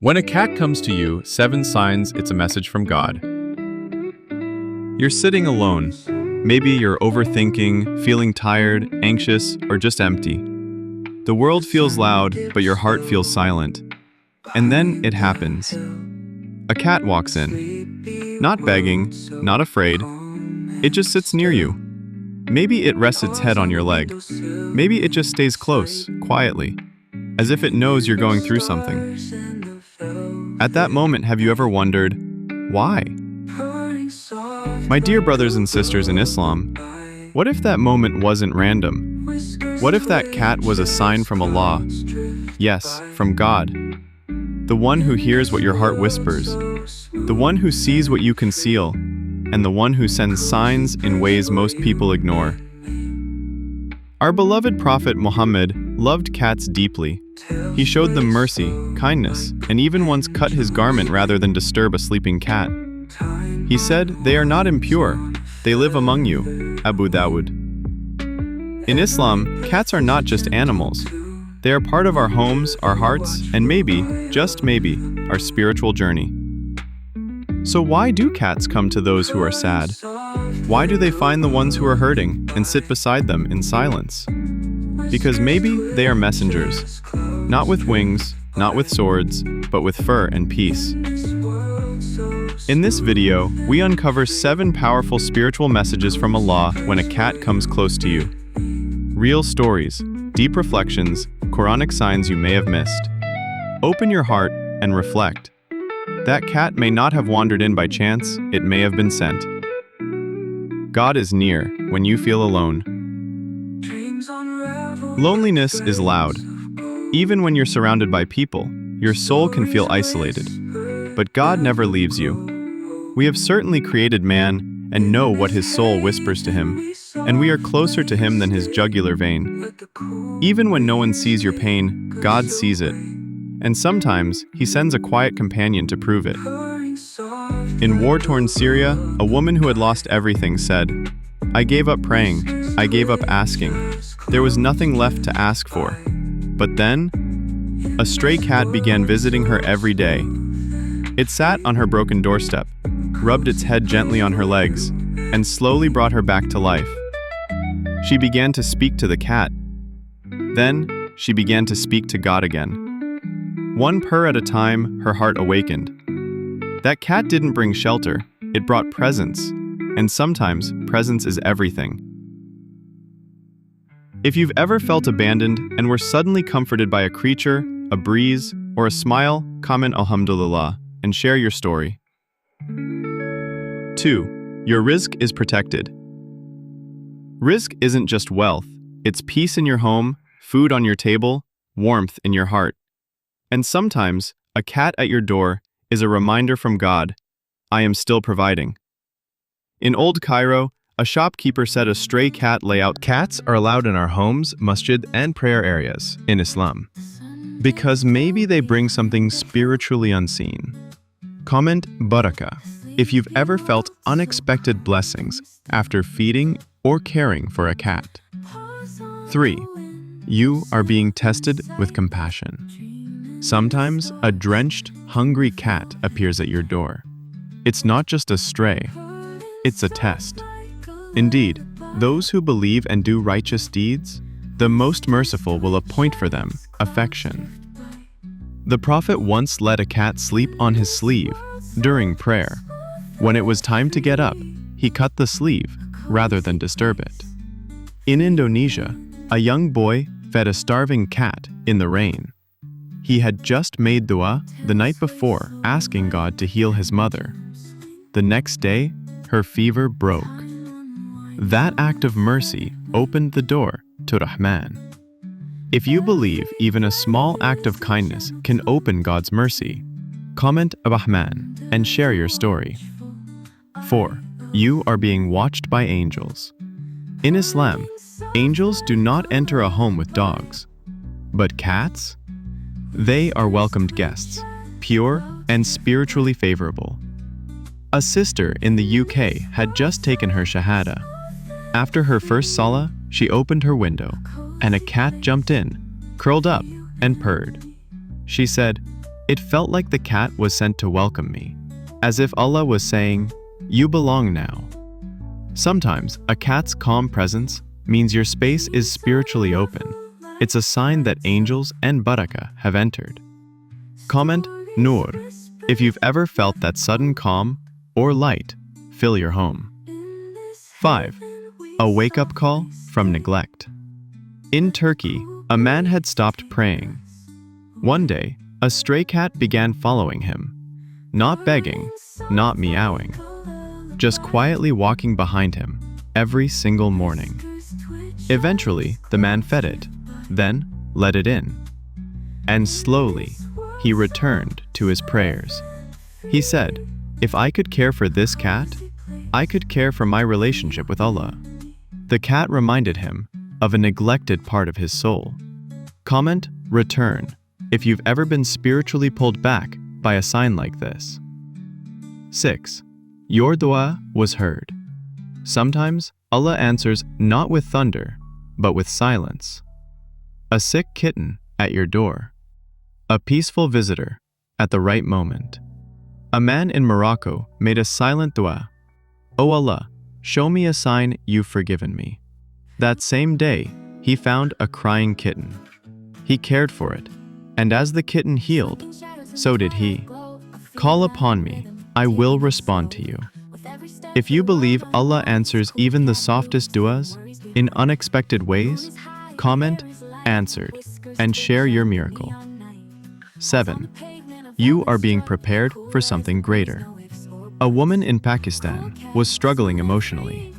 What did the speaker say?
When a cat comes to you, 7 signs it's a message from God. You're sitting alone. Maybe you're overthinking, feeling tired, anxious, or just empty. The world feels loud, but your heart feels silent. And then it happens. A cat walks in. Not begging, not afraid. It just sits near you. Maybe it rests its head on your leg. Maybe it just stays close, quietly, as if it knows you're going through something. At that moment, have you ever wondered, why? My dear brothers and sisters in Islam, what if that moment wasn't random? What if that cat was a sign from Allah? Yes, from God. The one who hears what your heart whispers, the one who sees what you conceal, and the one who sends signs in ways most people ignore. Our beloved Prophet Muhammad loved cats deeply. He showed them mercy, kindness, and even once cut his garment rather than disturb a sleeping cat. He said, "They are not impure. They live among you." Abu Dawud. In Islam, cats are not just animals. They are part of our homes, our hearts, and maybe, just maybe, our spiritual journey. So why do cats come to those who are sad? Why do they find the ones who are hurting and sit beside them in silence? Because maybe they are messengers, not with wings, not with swords, but with fur and peace. In this video, we uncover 7 powerful spiritual messages from Allah when a cat comes close to you. Real stories, deep reflections, Quranic signs you may have missed. Open your heart and reflect. That cat may not have wandered in by chance, it may have been sent. God is near when you feel alone. Loneliness is loud. Even when you're surrounded by people, your soul can feel isolated. But God never leaves you. We have certainly created man and know what his soul whispers to him, and we are closer to him than his jugular vein. Even when no one sees your pain, God sees it. And sometimes, he sends a quiet companion to prove it. In war-torn Syria, a woman who had lost everything said, "I gave up praying, I gave up asking. There was nothing left to ask for." But then, a stray cat began visiting her every day. It sat on her broken doorstep, rubbed its head gently on her legs, and slowly brought her back to life. She began to speak to the cat. Then, she began to speak to God again. One purr at a time, her heart awakened. That cat didn't bring shelter, it brought presence. And sometimes, presence is everything. If you've ever felt abandoned and were suddenly comforted by a creature, a breeze, or a smile, comment Alhamdulillah and share your story. 2. Your rizq is protected. Rizq isn't just wealth, it's peace in your home, food on your table, warmth in your heart. And sometimes, a cat at your door is a reminder from God, I am still providing. In Old Cairo, a shopkeeper said a stray cat lay out. Cats are allowed in our homes, masjid, and prayer areas in Islam, because maybe they bring something spiritually unseen. Comment Barakah if you've ever felt unexpected blessings after feeding or caring for a cat. 3. You are being tested with compassion. Sometimes, a drenched, hungry cat appears at your door. It's not just a stray, it's a test. Indeed, those who believe and do righteous deeds, the most merciful will appoint for them affection. The Prophet once let a cat sleep on his sleeve during prayer. When it was time to get up, he cut the sleeve rather than disturb it. In Indonesia, a young boy fed a starving cat in the rain. He had just made dua the night before, asking God to heal his mother. The next day, her fever broke. That act of mercy opened the door to Rahman. If you believe even a small act of kindness can open God's mercy, comment Rahman and share your story. 4. You are being watched by angels. In Islam, angels do not enter a home with dogs. But cats? They are welcomed guests, pure and spiritually favorable. A sister in the UK had just taken her shahada. After her first salah, she opened her window, and a cat jumped in, curled up, and purred. She said, It felt like the cat was sent to welcome me, as if Allah was saying, "You belong now." Sometimes, a cat's calm presence means your space is spiritually open. It's a sign that angels and barakah have entered. Comment, Noor, if you've ever felt that sudden calm or light fill your home. 5. A wake-up call from neglect. In Turkey, a man had stopped praying. One day, a stray cat began following him. Not begging, not meowing, just quietly walking behind him every single morning. Eventually, the man fed it, then let it in. And slowly, he returned to his prayers. He said, "If I could care for this cat, I could care for my relationship with Allah." The cat reminded him of a neglected part of his soul. Comment, return, if you've ever been spiritually pulled back by a sign like this. 6. Your dua was heard. Sometimes, Allah answers not with thunder, but with silence. A sick kitten at your door. A peaceful visitor at the right moment. A man in Morocco made a silent dua. "O Allah, show me a sign you've forgiven me." That same day, he found a crying kitten. He cared for it, and as the kitten healed, so did he. Call upon me, I will respond to you. If you believe Allah answers even the softest duas in unexpected ways, comment, answered, and share your miracle. 7. You are being prepared for something greater. A woman in Pakistan was struggling emotionally.